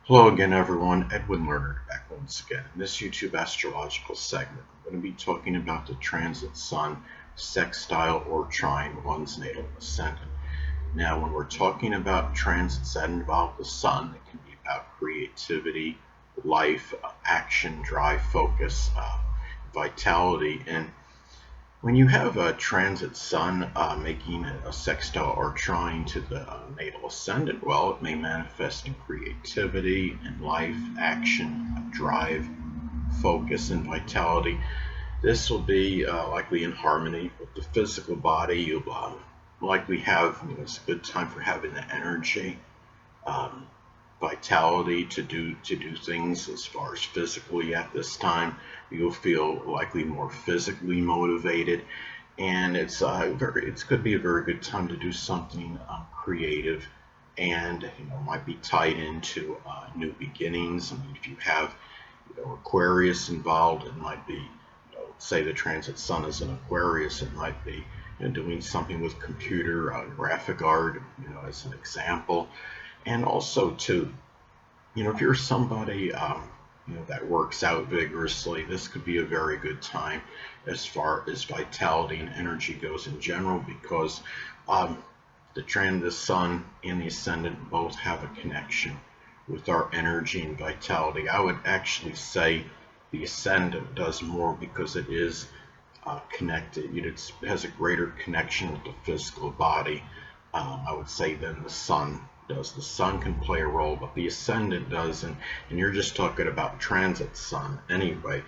Hello again, everyone. Edwin Learnard back once again. In this YouTube astrological segment, I'm going to be talking about the transit sun, sextile, or trine, one's natal ascendant. Now, when we're talking about transits that involve the sun, it can be about creativity, life, action, drive, focus, vitality, and when you have a transit sun making a sextile or trine to the natal ascendant, well, it may manifest in creativity and life, action, drive, focus, and vitality. This will be likely in harmony with the physical body. You'll likely have, it's a good time for having the energy, um, vitality to do things as far as physically at this time. You'll feel likely more physically motivated, and it could be a very good time to do something creative, and might be tied into new beginnings. I mean, if you have Aquarius involved, it might be say the transit sun is in Aquarius, it might be doing something with computer graphic art, as an example. And also too, if you're somebody that works out vigorously, this could be a very good time as far as vitality and energy goes in general, because the sun and the ascendant both have a connection with our energy and vitality. I would actually say the ascendant does more because it is connected. It has a greater connection with the physical body, I would say, than the sun does. The sun can play a role, but the ascendant does, and you're just talking about transit sun anyway.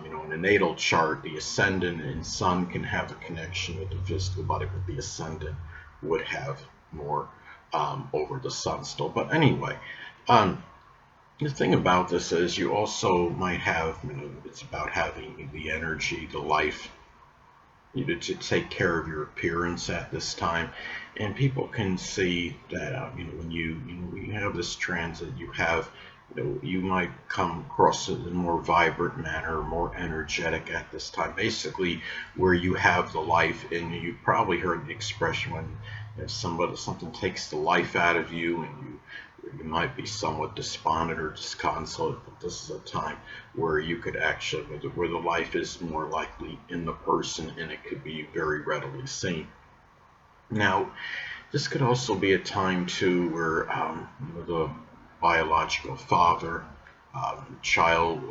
In a natal chart, the ascendant and sun can have a connection with the physical body, but the ascendant would have more over the sun still. But anyway, the thing about this is you also might have, it's about having the energy, the life, to take care of your appearance at this time. And people can see that when you have this transit, you might come across it in a more vibrant manner, more energetic at this time. Basically, where you have the life, and you probably heard the expression when something takes the life out of you, and you might be somewhat despondent or disconsolate, but this is a time where you could actually, where the life is more likely in the person, and it could be very readily seen. Now, this could also be a time too where the biological father, child,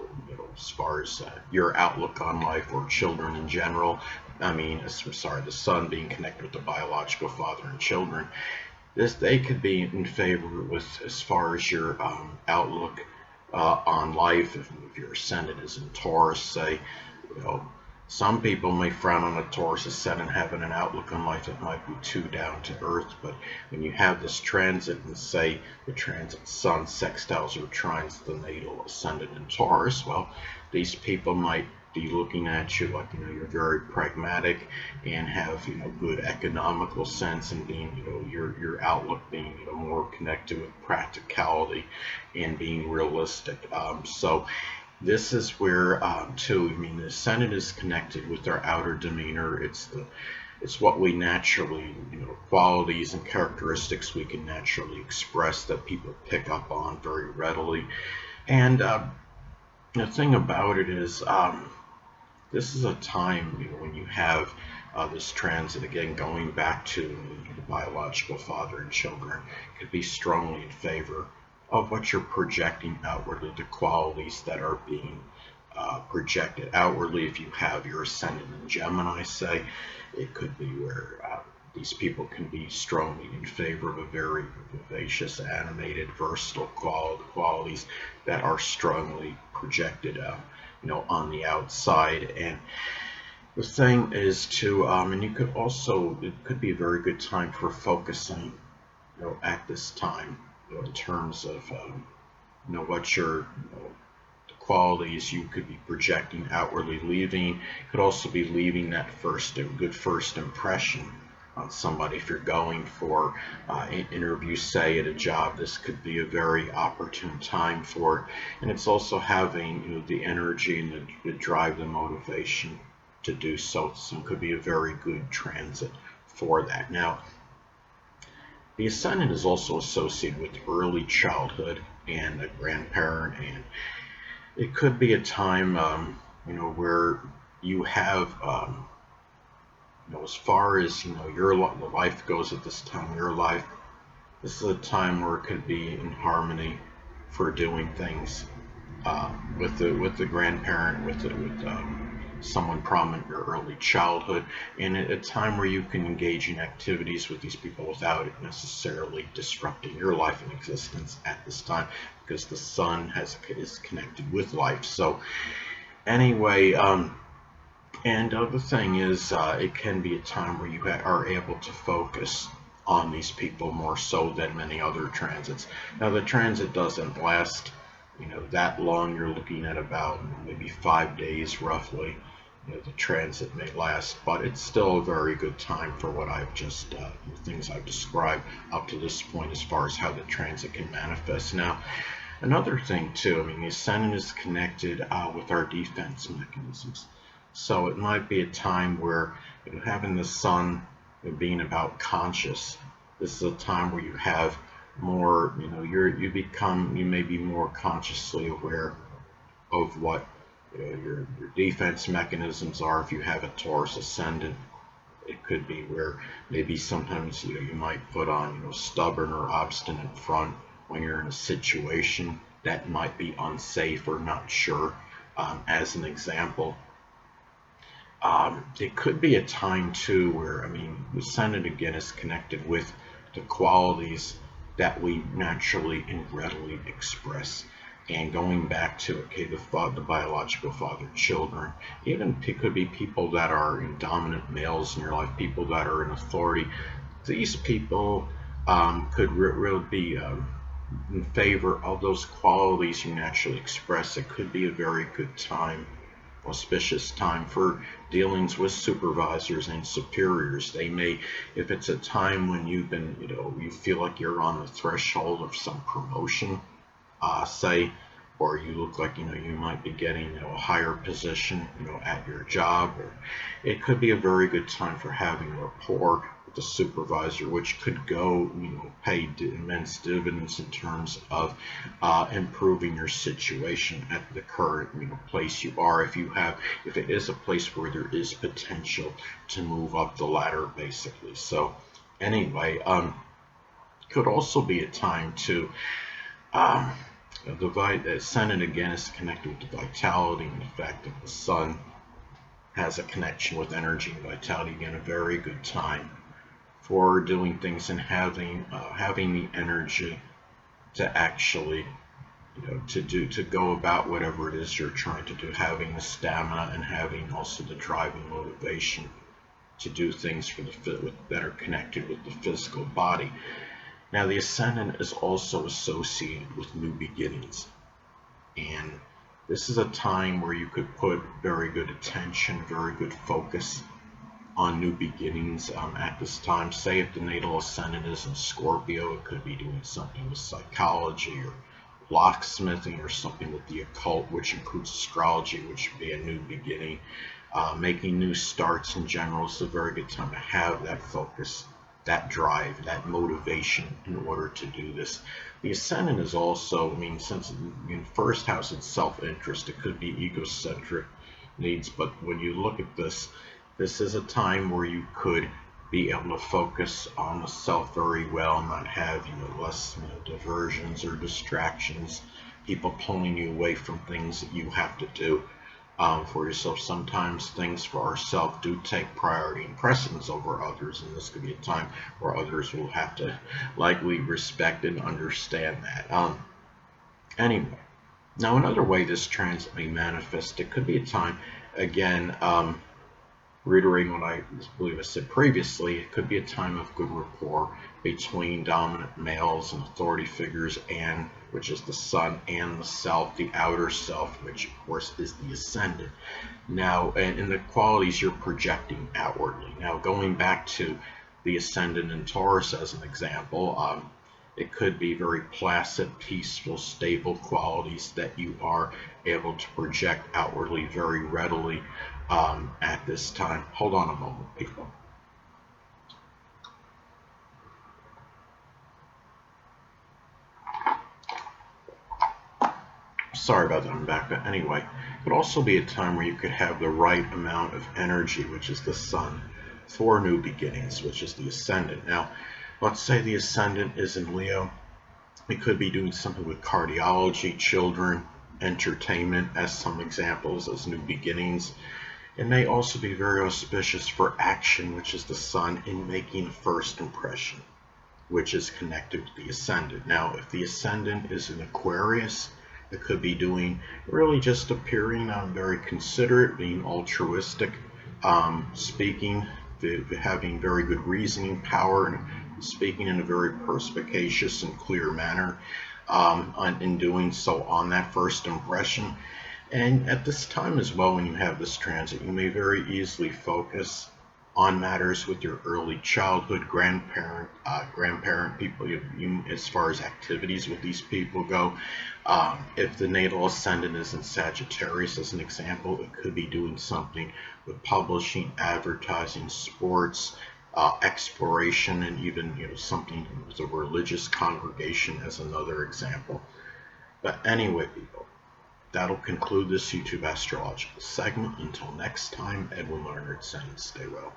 as far as your outlook on life, or children in general. I mean, sorry, the son being connected with the biological father and children. They could be in favor with as far as your outlook on life. If your ascendant is in Taurus, say, you know, some people may frown on a Taurus ascendant having an outlook on life that might be too down to earth. But when you have this transit, and say the transit sun sextiles or trines the natal ascendant in Taurus, well, these people might be looking at you like, you're very pragmatic and have, good economical sense, and being, your outlook being, more connected with practicality and being realistic. So this is where, too, the ascendant is connected with our outer demeanor. It's what we naturally, qualities and characteristics we can naturally express that people pick up on very readily. And the thing about it is, this is a time, when you have this transit, again, going back to the biological father and children, could be strongly in favor of what you're projecting outwardly, the qualities that are being projected outwardly. If you have your ascendant in Gemini, say, it could be where these people can be strongly in favor of a very vivacious, animated, versatile qualities that are strongly projected on the outside. And the thing is to, and you could also, it could be a very good time for focusing, at this time, in terms of, what your, the qualities you could be projecting outwardly, leaving, could also be leaving that good first impression on somebody. If you're going for an interview, say, at a job, this could be a very opportune time for it. And it's also having, the energy and the drive, the motivation to do so. So it could be a very good transit for that. Now, the ascendant is also associated with early childhood and a grandparent, and it could be a time, where you have, as far as your life goes at this time in your life, this is a time where it could be in harmony for doing things with the grandparent, with someone prominent in your early childhood, and a time where you can engage in activities with these people without it necessarily disrupting your life and existence at this time, because the sun is connected with life. So anyway, and the thing is, it can be a time where you are able to focus on these people more so than many other transits. Now, the transit doesn't last, that long. You're looking at about maybe 5 days roughly. The transit may last, but it's still a very good time for what I've just, the things I've described up to this point as far as how the transit can manifest. Now, another thing too, the ascendant is connected with our defense mechanisms. So it might be a time where, having the sun being about conscious, this is a time where you have more, you may be more consciously aware of what your defense mechanisms are. If you have a Taurus ascendant, it could be where maybe sometimes you might put on stubborn or obstinate front when you're in a situation that might be unsafe or not sure. As an example, it could be a time too where, the ascendant again is connected with the qualities that we naturally and readily express. And going back to, the biological father, children, even it could be people that are in dominant males in your life, people that are in authority. These people could really be in favor of those qualities you naturally express. It could be a very good time, auspicious time for dealings with supervisors and superiors. They may, if it's a time when you've been, you feel like you're on the threshold of some promotion, say, or you look like you might be getting a higher position at your job, or it could be a very good time for having rapport with the supervisor, which could go pay immense dividends in terms of improving your situation at the current place you are, if it is a place where there is potential to move up the ladder, basically. So anyway, could also be a time to the ascendant again is connected with the vitality and the fact that the sun has a connection with energy and vitality. Again, a very good time for doing things and having the energy to actually to go about whatever it is you're trying to do, having the stamina and having also the driving motivation to do things that are connected with the physical body. Now, the ascendant is also associated with new beginnings, and this is a time where you could put very good attention, very good focus on new beginnings at this time. Say if the natal ascendant is in Scorpio, it could be doing something with psychology or locksmithing or something with the occult, which includes astrology, which would be a new beginning. Making new starts in general is a very good time to have that focus, that drive, that motivation in order to do this. The ascendant is also, since in first house it's self-interest, it could be egocentric needs, but when you look at this is a time where you could be able to focus on the self very well and not have less diversions or distractions, people pulling you away from things that you have to do for yourself. Sometimes things for ourselves do take priority and precedence over others, and this could be a time where others will have to likely respect and understand that. Anyway, now another way this transit may manifest, it could be a time, again, reiterating what I believe I said previously, it could be a time of good rapport between dominant males and authority figures, and which is the sun, and the self, the outer self, which of course is the ascendant. Now, and in the qualities you're projecting outwardly. Now, going back to the ascendant in Taurus as an example, it could be very placid, peaceful, stable qualities that you are able to project outwardly very readily at this time. Hold on a moment, people. Sorry about that, I'm back. But anyway, it could also be a time where you could have the right amount of energy, which is the sun, for new beginnings, which is the ascendant. Now, let's say the ascendant is in Leo. We could be doing something with cardiology, children, entertainment as some examples, as new beginnings. It may also be very auspicious for action, which is the sun, in making a first impression, which is connected to the ascendant. Now, if the ascendant is in Aquarius, it could be doing really just appearing very considerate, being altruistic, speaking, having very good reasoning power, and speaking in a very perspicacious and clear manner, in doing so on that first impression. And at this time as well, when you have this transit, you may very easily focus on matters with your early childhood, grandparent people, as far as activities with these people go. If the natal ascendant is in Sagittarius, as an example, it could be doing something with publishing, advertising, sports, exploration, and even something with a religious congregation, as another example. But anyway, people, that'll conclude this YouTube astrological segment. Until next time, Edwin Learnard saying stay well.